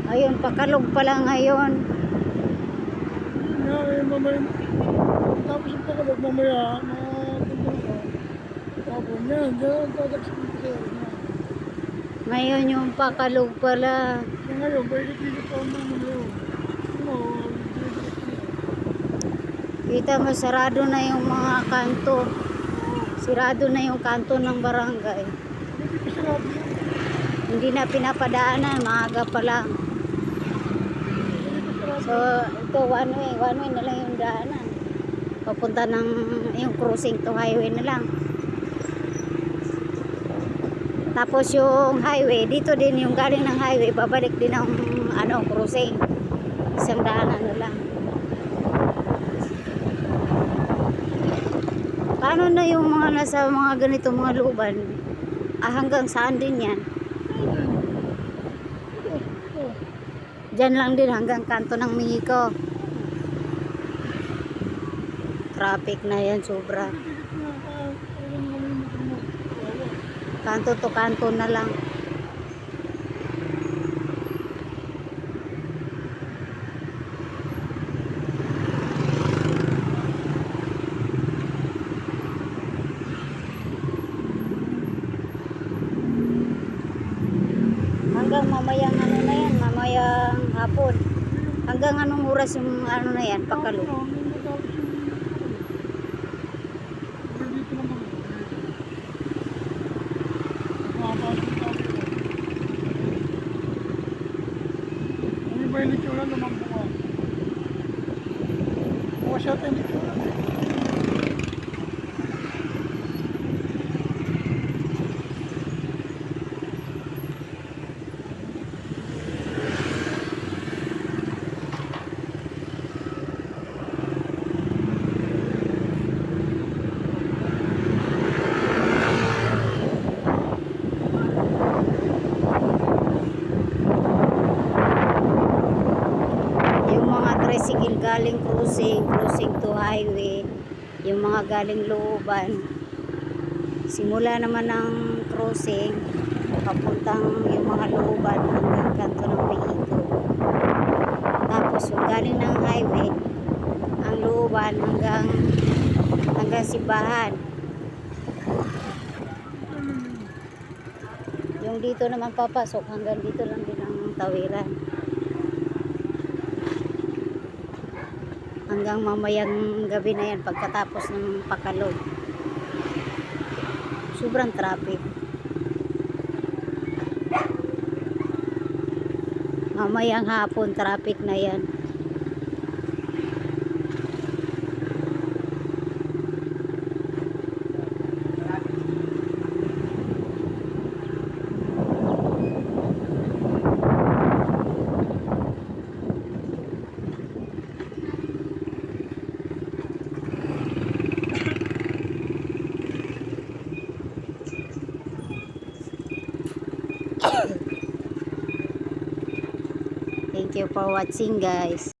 Ayun, pakalog pala ngayon. Mamaya, tapos yung pakalog, mamaya, makapunta ka. Tapos yan, dyan, tatagsin ko sa'yo. Ngayon yung pakalog pala. Ngayon, paikot-ikot pa naman yun. Ano, Kita mo, sarado na yung mga kanto. Sirado na yung kanto ng barangay. hindi pa sarado yan. Hindi na pinapadaanan, maaga pa lang. So, ito one way na lang yung daanan. Papunta ng yung crossing to highway na lang. Tapos yung highway, dito din yung galing ng highway, babalik din ng crossing. Isang daanan na lang. Paano na yung mga nasa mga ganito mga looban? Hanggang saan din yan? Diyan lang din hanggang kanto ng Mexico. Traffic na yan sobra. Kanto to kanto na lang. Hanggang mamayang na yan, mamayang hapon. Hanggang anong oras yung na yan, pakalo? Ano ba yung litsura naman bunga? Bukas yata yung litsura. Tricycle galing crossing to highway, yung mga galing looban, simula naman ng crossing papuntang yung mga looban hanggang kanto ng Mexico. Tapos yung galing ng highway, ang looban hanggang Simbahan. Yung dito naman papasok hanggang dito lang din ang tawiran. Hanggang mamayang gabi na yan pagkatapos ng pakalog. Sobrang traffic. Mamayang hapon traffic na yan. Thank you for watching, guys.